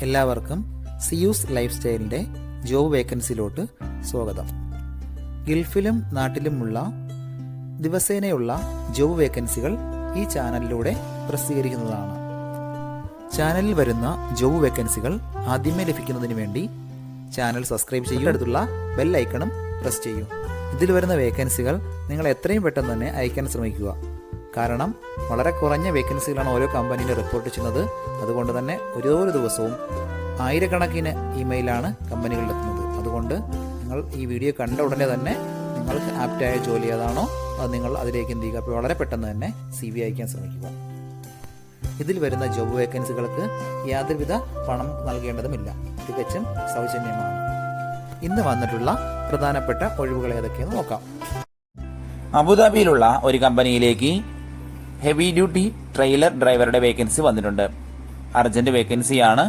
എല്ലാവർക്കും Zeus life സ്റ്റൈലിൻ്റെ job വേക്കൻസിയിലോട്ട് സ്വാഗതം. ഗൾഫിലും നാട്ടിലുമുള്ള ദിവസേനയുള്ള job വേക്കൻസികൾ ഈ ചാനലിലൂടെ പ്രസിദ്ധീകരിക്കുന്നതാണ്. ചാനലിൽ വരുന്ന ജോബ് വേക്കൻസികൾ ആദ്യമേ ലഭിക്കുന്നതിന് വേണ്ടി ചാനൽ സബ്സ്ക്രൈബ് ചെയ്യുക, അടുത്തുള്ള ബെൽ ഐക്കണും പ്രസ് ചെയ്യൂ. ഇതിൽ വരുന്ന വേക്കൻസികൾ നിങ്ങൾ എത്രയും പെട്ടെന്ന് തന്നെ അയക്കാൻ ശ്രമിക്കുക. കാരണം വളരെ കുറഞ്ഞ വേക്കൻസികളാണ് ഓരോ കമ്പനിയിലും റിപ്പോർട്ട് ചെയ്യുന്നത്. അതുകൊണ്ട് തന്നെ ഓരോ ദിവസവും ആയിരക്കണക്കിന് ഇമെയിലാണ് കമ്പനികളിലെത്തുന്നത്. അതുകൊണ്ട് നിങ്ങൾ ഈ വീഡിയോ കണ്ട ഉടനെ തന്നെ നിങ്ങൾക്ക് ആപ്റ്റായ ജോലി ഏതാണോ അത് നിങ്ങൾ അതിലേക്ക് എന്ത് ചെയ്യുക. അപ്പോൾ വളരെ പെട്ടെന്ന് തന്നെ CV അയക്കാൻ ശ്രമിക്കുക. ഇതിൽ വരുന്ന ജോബ് വേക്കൻസികൾക്ക് യാതൊരുവിധ പണം നൽകേണ്ടതുമില്ല, തികച്ചും സൗജന്യമാണ്. ഇന്ന് വന്നിട്ടുള്ള പ്രധാനപ്പെട്ട ഒഴിവുകൾ ഏതൊക്കെയെന്ന് നോക്കാം. അബുദാബിയിലുള്ള ഒരു കമ്പനിയിലേക്ക് ഹെവി ഡ്യൂട്ടി ട്രെയിലർ ഡ്രൈവറുടെ വേക്കൻസി വന്നിട്ടുണ്ട്. അർജന്റ് വേക്കൻസിയാണ്.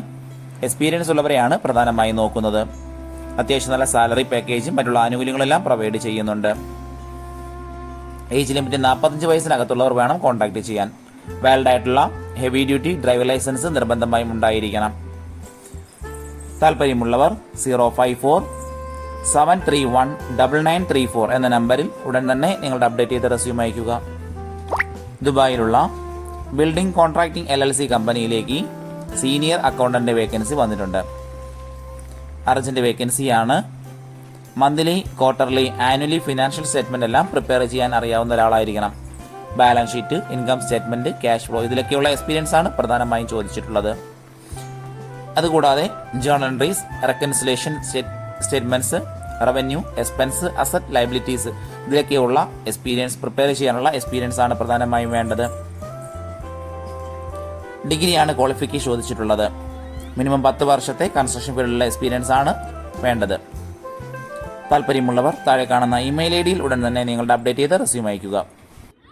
എക്സ്പീരിയൻസ് ഉള്ളവരെയാണ് പ്രധാനമായും നോക്കുന്നത്. അത്യാവശ്യം നല്ല സാലറി പാക്കേജും മറ്റുള്ള ആനുകൂല്യങ്ങളെല്ലാം പ്രൊവൈഡ് ചെയ്യുന്നുണ്ട്. ഏജ് ലിമിറ്റ് 45 വയസ്സിനകത്തുള്ളവർ വേണം കോൺടാക്ട് ചെയ്യാൻ. വാലിഡ് ആയിട്ടുള്ള ഹെവി ഡ്യൂട്ടി ഡ്രൈവർ ലൈസൻസ് നിർബന്ധമായും ഉണ്ടായിരിക്കണം. താല്പര്യമുള്ളവർ 054-731-9934 എന്ന നമ്പറിൽ ഉടൻ തന്നെ നിങ്ങളുടെ അപ്ഡേറ്റ് ചെയ്ത റെസ്യൂം അയക്കുക. ദുബായിലുള്ള ബിൽഡിംഗ് കോൺട്രാക്ടിംഗ് LLC കമ്പനിയിലേക്ക് സീനിയർ അക്കൗണ്ടന്റ് വേക്കൻസി വന്നിട്ടുണ്ട്. അർജന്റ് വേക്കൻസിയാണ്. Monthly, quarterly, annually financial statement എല്ലാം പ്രിപ്പയർ ചെയ്യാൻ അറിയാവുന്ന ഒരാളായിരിക്കണം. Balance sheet, income statement, cash flow ഇതിലൊക്കെയുള്ള എക്സ്പീരിയൻസ് ആണ് പ്രധാനമായും ചോദിച്ചിട്ടുള്ളത്. അതുകൂടാതെ journal entries, reconciliation statements, revenue, expense, asset, liabilities ഇതിലൊക്കെയുള്ള എക്സ്പീരിയൻസ് പ്രിപ്പയർ ചെയ്യാനുള്ള എക്സ്പീരിയൻസ് ആണ് പ്രധാനമായും വേണ്ടത്. ഡിഗ്രിയാണ് ക്വാളിഫിക്കേഷൻ ചോദിച്ചിട്ടുള്ളത്. മിനിമം 10 വർഷത്തെ കൺസ്ട്രക്ഷൻ ഫീൽഡിലുള്ള എക്സ്പീരിയൻസ് ആണ് വേണ്ടത്. താല്പര്യമുള്ളവർ താഴെ കാണുന്ന ഇമെയിൽ ഐഡിയിൽ ഉടൻ തന്നെ നിങ്ങളുടെ അപ്ഡേറ്റ് ചെയ്ത റെസ്യൂം അയക്കുക.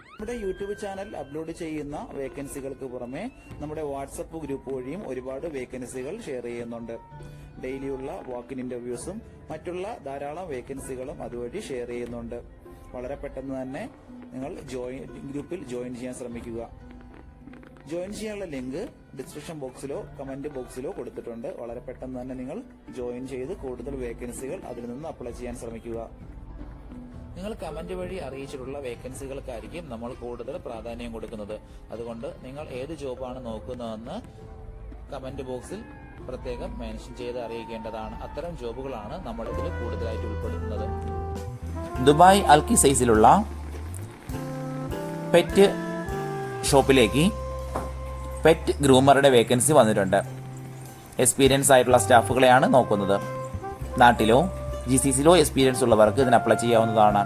നമ്മുടെ യൂട്യൂബ് ചാനൽ അപ്ലോഡ് ചെയ്യുന്ന വേക്കൻസികൾക്ക് പുറമെ നമ്മുടെ വാട്സപ്പ് ഗ്രൂപ്പ് വഴിയും ഒരുപാട് വേക്കൻസികൾ ഷെയർ ചെയ്യുന്നുണ്ട്. ഡെയിലിയുള്ള വാക്കിൻ ഇന്റർവ്യൂസും മറ്റുള്ള ധാരാളം വേക്കൻസികളും അതുവഴി ഷെയർ ചെയ്യുന്നുണ്ട്. വളരെ പെട്ടെന്ന് തന്നെ നിങ്ങൾ ഗ്രൂപ്പിൽ ജോയിൻ ചെയ്യാൻ ശ്രമിക്കുക. ജോയിൻ ചെയ്യാനുള്ള ലിങ്ക് ഡിസ്ക്രിപ്ഷൻ ബോക്സിലോ കമന്റ് ബോക്സിലോ കൊടുത്തിട്ടുണ്ട്. വളരെ പെട്ടെന്ന് തന്നെ നിങ്ങൾ ജോയിൻ ചെയ്ത് കൂടുതൽ വേക്കൻസികൾ അതിൽ നിന്ന് അപ്ലൈ ചെയ്യാൻ ശ്രമിക്കുക. നിങ്ങൾ കമന്റ് വഴി അറിയിച്ചിട്ടുള്ള വേക്കൻസികൾക്കായിരിക്കും നമ്മൾ കൂടുതൽ പ്രാധാന്യം കൊടുക്കുന്നത്. അതുകൊണ്ട് നിങ്ങൾ ഏത് ജോബാണ് നോക്കുന്നതെന്ന് കമന്റ് ബോക്സിൽ പ്രത്യേകം മെൻഷൻ ചെയ്ത് അറിയിക്കേണ്ടതാണ്. അത്തരം ജോബുകളാണ് നമ്മൾ ഇതിൽ കൂടുതലായിട്ട് ഉൾപ്പെടുത്തുന്നത്. ദുബായ് അൽക്കിസൈസിലുള്ള പെറ്റ് ഷോപ്പിലേക്ക് പെറ്റ് ഗ്രൂമറുടെ വേക്കൻസി വന്നിട്ടുണ്ട്. എക്സ്പീരിയൻസ് ആയിട്ടുള്ള സ്റ്റാഫുകളെയാണ് നോക്കുന്നത്. നാട്ടിലോ GCCയിലോ എക്സ്പീരിയൻസ് ഉള്ളവർക്ക് ഇതിന് അപ്ലൈ ചെയ്യാവുന്നതാണ്.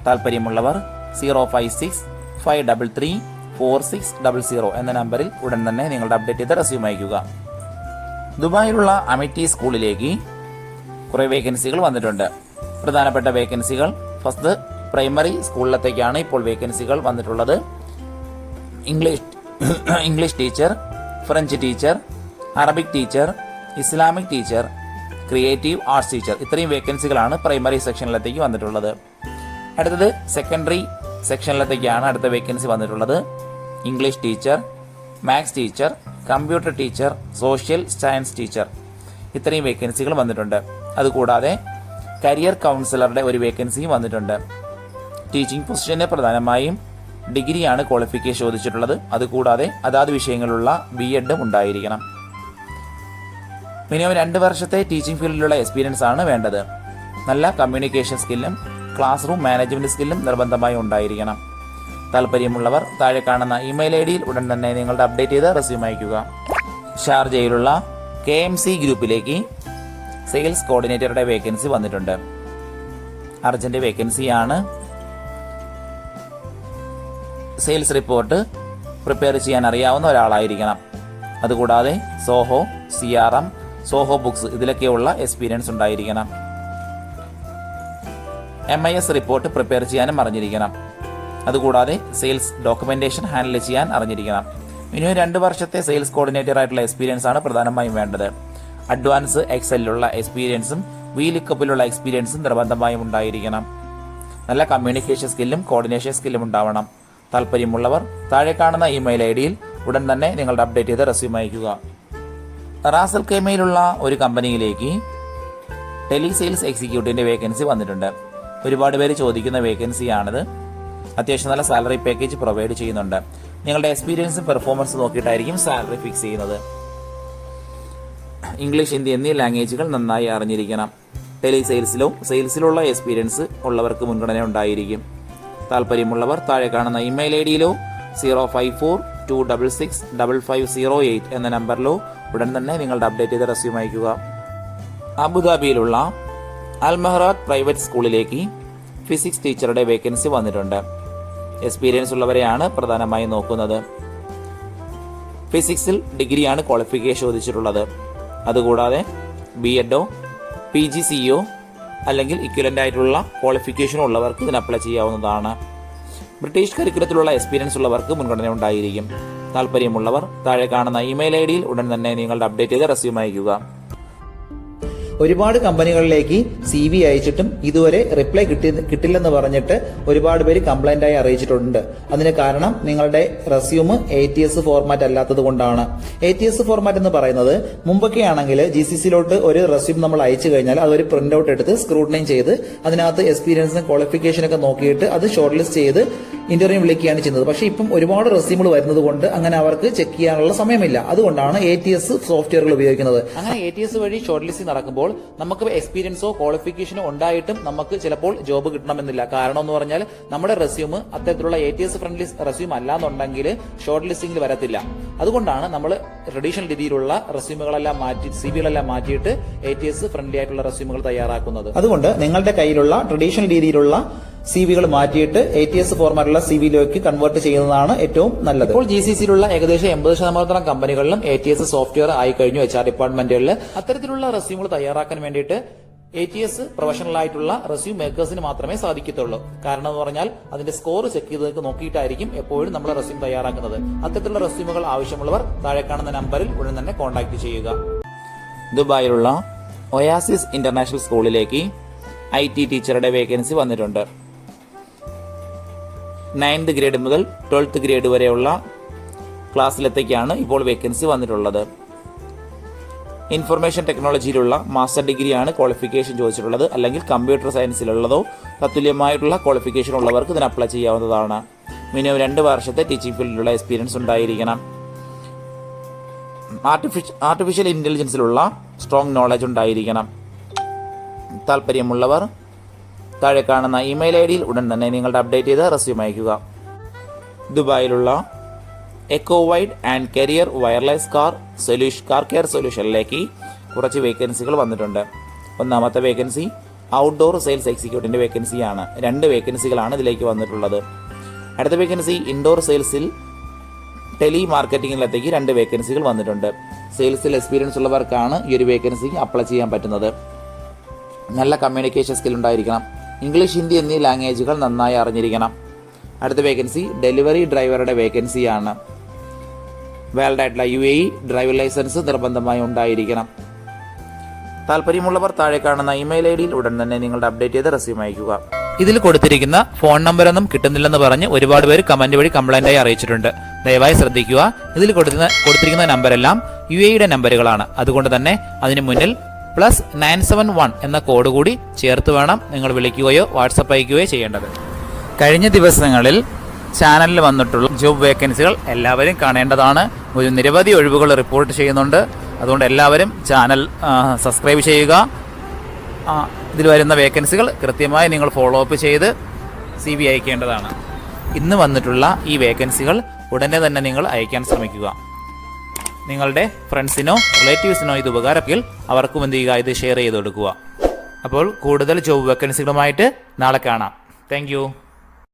താല്പര്യമുള്ളവർ 056-533-4600 എന്ന നമ്പറിൽ ഉടൻ തന്നെ നിങ്ങളുടെ അപ്ഡേറ്റ് ചെയ്ത റെസ്യൂം അയക്കുക. ദുബായിലുള്ള അമിറ്റി സ്കൂളിലേക്ക് കുറെ വേക്കൻസികൾ വന്നിട്ടുണ്ട്. പ്രധാനപ്പെട്ട വേക്കൻസികൾ ഫസ്റ്റ് പ്രൈമറി സ്കൂളിലത്തേക്കാണ് ഇപ്പോൾ വേക്കൻസികൾ വന്നിട്ടുള്ളത്. English teacher, French teacher, Arabic teacher, Islamic teacher, creative arts teacher ഇത്രയും വേക്കൻസികളാണ് പ്രൈമറി സെക്ഷനിലത്തേക്ക് വന്നിട്ടുള്ളത്. അടുത്തത് സെക്കൻഡറി സെക്ഷനിലത്തേക്കാണ് അടുത്ത വേക്കൻസി വന്നിട്ടുള്ളത്. English teacher, maths teacher, computer teacher, social science teacher ഇത്രയും വേക്കൻസികൾ വന്നിട്ടുണ്ട്. അതുകൂടാതെ കരിയർ കൗൺസിലറുടെ ഒരു വേക്കൻസിയും വന്നിട്ടുണ്ട്. ടീച്ചിങ് പൊസിഷന് പ്രധാനമായും ഡിഗ്രിയാണ് ക്വാളിഫിക്കേഷൻ ചോദിച്ചിട്ടുള്ളത്. അതുകൂടാതെ അതാത് വിഷയങ്ങളുള്ള B.Ed ഉണ്ടായിരിക്കണം. മിനിമം 2 വർഷത്തെ ടീച്ചിങ് ഫീൽഡിലുള്ള എക്സ്പീരിയൻസ് ആണ് വേണ്ടത്. നല്ല കമ്മ്യൂണിക്കേഷൻ സ്കില്ലും ക്ലാസ് റൂം മാനേജ്മെന്റ് സ്കില്ലും നിർബന്ധമായി ഉണ്ടായിരിക്കണം. താല്പര്യമുള്ളവർ താഴെ കാണുന്ന ഇമെയിൽ ഐഡിയിൽ ഉടൻ തന്നെ നിങ്ങളുടെ അപ്ഡേറ്റ് ചെയ്ത് റെസ്യൂം അയക്കുക. ഷാർജയിലുള്ള KMC ഗ്രൂപ്പിലേക്ക് സെയിൽസ് കോർഡിനേറ്ററുടെ വേക്കൻസി വന്നിട്ടുണ്ട്. അർജന്റ് വേക്കൻസിയാണ്. സെയിൽസ് റിപ്പോർട്ട് പ്രിപ്പയർ ചെയ്യാൻ അറിയാവുന്ന ഒരാളായിരിക്കണം. അതുകൂടാതെ സോഹോ, CRM, സോഹോ ബുക്സ് ഇതിലൊക്കെയുള്ള എക്സ്പീരിയൻസ് ഉണ്ടായിരിക്കണം. MIS റിപ്പോർട്ട് പ്രിപ്പയർ ചെയ്യാനും അറിഞ്ഞിരിക്കണം. അതുകൂടാതെ സെയിൽസ് ഡോക്യുമെന്റേഷൻ ഹാൻഡിൽ ചെയ്യാൻ അറിഞ്ഞിരിക്കണം. മിനിമം 2 വർഷത്തെ സെയിൽസ് കോർഡിനേറ്റർ ആയിട്ടുള്ള എക്സ്പീരിയൻസ് ആണ് പ്രധാനമായും വേണ്ടത്. അഡ്വാൻസ് എക്സലിലുള്ള എക്സ്പീരിയൻസും VLOOKUPലുള്ള എക്സ്പീരിയൻസും നിർബന്ധമായും ഉണ്ടായിരിക്കണം. നല്ല കമ്മ്യൂണിക്കേഷൻ സ്കില്ലും കോർഡിനേഷൻ സ്കില്ലും ഉണ്ടാവണം. താല്പര്യമുള്ളവർ താഴെ കാണുന്ന ഇമെയിൽ ഐഡിയിൽ ഉടൻ തന്നെ നിങ്ങളുടെ അപ്ഡേറ്റ് ചെയ്ത റെസ്യൂം അയക്കുക. റാസൽ ഖൈമയിലുള്ള ഒരു കമ്പനിയിലേക്ക് ടെലി സെയിൽസ് എക്സിക്യൂട്ടീവിൻ്റെ വേക്കൻസി വന്നിട്ടുണ്ട്. ഒരുപാട് പേര് ചോദിക്കുന്ന വേക്കൻസിയാണിത്. അത്യാവശ്യം നല്ല സാലറി പാക്കേജ് പ്രൊവൈഡ് ചെയ്യുന്നുണ്ട്. നിങ്ങളുടെ എക്സ്പീരിയൻസും പെർഫോമൻസ് നോക്കിയിട്ടായിരിക്കും സാലറി ഫിക്സ് ചെയ്യുന്നത്. ഇംഗ്ലീഷ്, ഹിന്ദി എന്നീ ലാംഗ്വേജുകൾ നന്നായി അറിഞ്ഞിരിക്കണം. ടെലി സെയിൽസിലുള്ള എക്സ്പീരിയൻസ് ഉള്ളവർക്ക് മുൻഗണന ഉണ്ടായിരിക്കും. താല്പര്യമുള്ളവർ താഴെ കാണുന്ന ഇമെയിൽ ഐ ഡിയിലോ 054-266-5508 എന്ന നമ്പറിലോ ഉടൻ തന്നെ നിങ്ങളുടെ അപ്ഡേറ്റ് ചെയ്ത റെസ്യൂം അയക്കുക. അബുദാബിയിലുള്ള അൽ മെഹ്റാത്ത് പ്രൈവറ്റ് സ്കൂളിലേക്ക് ഫിസിക്സ് ടീച്ചറുടെ വേക്കൻസി വന്നിട്ടുണ്ട്. എക്സ്പീരിയൻസ് ഉള്ളവരെയാണ് പ്രധാനമായും നോക്കുന്നത്. ഫിസിക്സിൽ ഡിഗ്രിയാണ് ക്വാളിഫിക്കേഷൻ ചോദിച്ചിട്ടുള്ളത്. അതുകൂടാതെ BEdോ PGCEയോ അല്ലെങ്കിൽ ഇക്വലൻ്റ് ആയിട്ടുള്ള ക്വാളിഫിക്കേഷൻ ഉള്ളവർക്ക് ഇതിന് അപ്ലൈ ചെയ്യാവുന്നതാണ്. ബ്രിട്ടീഷ് കരിക്കുലത്തിലുള്ള എക്സ്പീരിയൻസ് ഉള്ളവർക്ക് മുൻഗണന ഉണ്ടായിരിക്കും. താല്പര്യമുള്ളവർ താഴെ കാണുന്ന ഇമെയിൽ ഐ ഡിയിൽ ഉടൻ തന്നെ നിങ്ങളുടെ അപ്ഡേറ്റ് ചെയ്ത റെസ്യൂം അയക്കുക. ഒരുപാട് കമ്പനികളിലേക്ക് CV അയച്ചിട്ടും ഇതുവരെ റിപ്ലൈ കിട്ടില്ലെന്ന് പറഞ്ഞിട്ട് ഒരുപാട് പേര് കംപ്ലൈന്റ് ആയി അറിയിച്ചിട്ടുണ്ട്. അതിന് കാരണം നിങ്ങളുടെ റെസ്യൂം ATS ഫോർമാറ്റ് അല്ലാത്തത് കൊണ്ടാണ്. ATS ഫോർമാറ്റ് എന്ന് പറയുന്നത് മുമ്പൊക്കെ ആണെങ്കിൽ GCCയിലോട്ട് ഒരു റെസ്യൂം നമ്മൾ അയച്ചു കഴിഞ്ഞാൽ അതൊരു പ്രിന്റ് ഔട്ട് എടുത്ത് സ്ക്രൂട്ടനൈ ചെയ്ത് അതിനകത്ത് എക്സ്പീരിയൻസും ക്വാളിഫിക്കേഷനൊക്കെ നോക്കിയിട്ട് അത് ഷോർട്ട് ലിസ്റ്റ് ചെയ്ത് ഇന്റർവ്യൂ വിളിക്കുകയാണ് ചെയ്യുന്നത്. പക്ഷേ ഇപ്പം ഒരുപാട് റെസ്യൂമുകൾ വരുന്നത് കൊണ്ട് അങ്ങനെ അവർക്ക് ചെക്ക് ചെയ്യാനുള്ള സമയമില്ല. അതുകൊണ്ടാണ് ATS സോഫ്റ്റ്വെയറുകൾ ഉപയോഗിക്കുന്നത്. അങ്ങനെ ATS വഴി ഷോർട്ട് ലിസ്റ്റിംഗ് നടക്കുമ്പോൾ നമുക്ക് എക്സ്പീരിയൻസോ ക്വാളിഫിക്കേഷനോ ഉണ്ടായിട്ടും നമുക്ക് ചിലപ്പോൾ ജോബ് കിട്ടണമെന്നില്ല. കാരണം എന്ന് പറഞ്ഞാൽ നമ്മുടെ റെസ്യൂം അത്തരത്തിലുള്ള ATS ഫ്രണ്ട്ലി റെസ്യൂം അല്ലാന്നുണ്ടെങ്കിൽ ഷോർട്ട് ലിസ്റ്റിംഗിൽ വരത്തില്ല. അതുകൊണ്ടാണ് നമ്മൾ ട്രഡീഷണൽ രീതിയിലുള്ള റെസ്യൂമുകളെല്ലാം മാറ്റി CVകളെല്ലാം മാറ്റിയിട്ട് ATS ഫ്രണ്ട്ലി ആയിട്ടുള്ള റെസ്യൂമുകൾ തയ്യാറാക്കുന്നത്. അതുകൊണ്ട് നിങ്ങളുടെ കയ്യിലുള്ള ട്രഡീഷണൽ രീതിയിലുള്ള CVകൾ മാറ്റിയിട്ട് ATS ഫോർമാറ്റുള്ള CVയിലേക്ക് കൺവേർട്ട് ചെയ്യുന്നതാണ് ഏറ്റവും നല്ലത്. ഇപ്പോൾ GCCയിലുള്ള ഏകദേശം 80% കമ്പനികളിലും ATS സോഫ്റ്റ്വെയർ ആയി കഴിഞ്ഞു. HR ഡിപ്പാർട്ട്മെന്റുകളിൽ അത്തരത്തിലുള്ള റെസ്യൂമുകൾ തയ്യാറാക്കാൻ വേണ്ടിയിട്ട് ATS പ്രൊഫഷണൽ ആയിട്ടുള്ള റെസ്യൂം മേക്കേഴ്സിന് മാത്രമേ സാധിക്കത്തുള്ളൂ. കാരണം എന്ന് പറഞ്ഞാൽ അതിന്റെ സ്കോർ ചെക്ക് ചെയ്ത് നോക്കിയിട്ടായിരിക്കും എപ്പോഴും നമ്മൾ റെസ്യൂം തയ്യാറാക്കുന്നത്. അത്തരത്തിലുള്ള റെസ്യൂമുകൾ ആവശ്യമുള്ളവർ താഴെ കാണുന്ന നമ്പറിൽ ഉടൻ തന്നെ കോൺടാക്ട് ചെയ്യുക. ദുബായിലുള്ള ഒയാസിസ് ഇന്റർനാഷണൽ സ്കൂളിലേക്ക് IT ടീച്ചറുടെ വേക്കൻസി വന്നിട്ടുണ്ട്. 9th ഗ്രേഡ് മുതൽ 12th ഗ്രേഡ് വരെയുള്ള ക്ലാസ്സിലെത്തേക്കാണ് ഇപ്പോൾ വേക്കൻസി വന്നിട്ടുള്ളത്. ഇൻഫർമേഷൻ ടെക്നോളജിയിലുള്ള മാസ്റ്റർ ഡിഗ്രിയാണ് ക്വാളിഫിക്കേഷൻ ചോദിച്ചിട്ടുള്ളത്. അല്ലെങ്കിൽ കമ്പ്യൂട്ടർ സയൻസിലുള്ളതോ തത്തുല്യമായിട്ടുള്ള ക്വാളിഫിക്കേഷൻ ഉള്ളവർക്ക് ഇതിന് അപ്ലൈ ചെയ്യാവുന്നതാണ്. മിനിമം 2 വർഷത്തെ ടീച്ചിങ് ഫീൽഡിലുള്ള എക്സ്പീരിയൻസ് ഉണ്ടായിരിക്കണം. ആർട്ടിഫിഷ്യൽ ഇന്റലിജൻസിലുള്ള സ്ട്രോങ് നോളജ് ഉണ്ടായിരിക്കണം. താല്പര്യമുള്ളവർ താഴെ കാണുന്ന ഇമെയിൽ ഐ ഡിയിൽ ഉടൻ തന്നെ നിങ്ങളുടെ അപ്ഡേറ്റ് ചെയ്ത് റെസ്യൂം അയക്കുക. ദുബായിലുള്ള echo wide and career wireless car care സൊല്യൂഷനിലേക്ക് കുറച്ച് വേക്കൻസികൾ വന്നിട്ടുണ്ട്. ഒന്നാമത്തെ വേക്കൻസി ഔട്ട്ഡോർ സെയിൽസ് എക്സിക്യൂട്ടീവിൻ്റെ വേക്കൻസിയാണ്. 2 വേക്കൻസികളാണ് ഇതിലേക്ക് വന്നിട്ടുള്ളത്. അടുത്ത വേക്കൻസി ഇൻഡോർ സെയിൽസിൽ ടെലി മാർക്കറ്റിംഗിലെത്തേക്ക് 2 വേക്കൻസികൾ വന്നിട്ടുണ്ട്. സെയിൽസിൽ എക്സ്പീരിയൻസ് ഉള്ളവർക്കാണ് ഈ ഒരു വേക്കൻസിക്ക് അപ്ലൈ ചെയ്യാൻ പറ്റുന്നത്. നല്ല കമ്മ്യൂണിക്കേഷൻ സ്കിൽ ഉണ്ടായിരിക്കണം. ഇംഗ്ലീഷ്, ഹിന്ദി എന്നീ ലാംഗ്വേജുകൾ നന്നായി അറിഞ്ഞിരിക്കണം. അടുത്ത വേക്കൻസി ഡെലിവറി ഡ്രൈവറുടെ വേക്കൻസിയാണ്. വാലിഡ് ആയിട്ടുള്ള UAE ഡ്രൈവർ ലൈസൻസ് നിർബന്ധമായി ഉണ്ടായിരിക്കണം. താല്പര്യമുള്ളവർ താഴെ കാണുന്ന ഇമെയിൽ ഐ ഡിയിൽ ഉടൻ തന്നെ നിങ്ങളുടെ അപ്ഡേറ്റ് ചെയ്ത് റെസ്യൂം അയക്കുക. ഇതിൽ കൊടുത്തിരിക്കുന്ന ഫോൺ നമ്പറൊന്നും കിട്ടുന്നില്ലെന്ന് പറഞ്ഞ് ഒരുപാട് പേര് കമന്റ് വഴി കംപ്ലൈന്റായി അറിയിച്ചിട്ടുണ്ട്. ദയവായി ശ്രദ്ധിക്കുക. ഇതിൽ കൊടുത്തിരിക്കുന്ന നമ്പരെല്ലാം UAEയുടെ നമ്പറുകളാണ്. അതുകൊണ്ട് തന്നെ അതിന് മുന്നിൽ +971 എന്ന കോഡ് കൂടി ചേർത്ത് വേണം നിങ്ങൾ വിളിക്കുകയോ വാട്സപ്പ് അയക്കുകയോ ചെയ്യേണ്ടത്. കഴിഞ്ഞ ദിവസങ്ങളിൽ ചാനലിൽ വന്നിട്ടുള്ള ജോബ് വേക്കൻസികൾ എല്ലാവരും കാണേണ്ടതാണ്. ഒരു നിരവധി ഒഴിവുകൾ റിപ്പോർട്ട് ചെയ്യുന്നുണ്ട്. അതുകൊണ്ട് എല്ലാവരും ചാനൽ സബ്സ്ക്രൈബ് ചെയ്യുക. ഇതിൽ വരുന്ന വേക്കൻസികൾ കൃത്യമായി നിങ്ങൾ ഫോളോ അപ്പ് ചെയ്ത് CV അയക്കേണ്ടതാണ്. ഇന്ന് വന്നിട്ടുള്ള ഈ വേക്കൻസികൾ ഉടനെ തന്നെ നിങ്ങൾ അയക്കാൻ ശ്രമിക്കുക. നിങ്ങളുടെ ഫ്രണ്ട്സിനോ റിലേറ്റീവ്സിനോ ഇത് ഉപകാരമെങ്കിൽ അവർക്കും എന്ത് ചെയ്യുക, ഇത് ഷെയർ ചെയ്ത് കൊടുക്കുക. അപ്പോൾ കൂടുതൽ ജോബ് വേക്കൻസികളുമായിട്ട് നാളെ കാണാം. താങ്ക്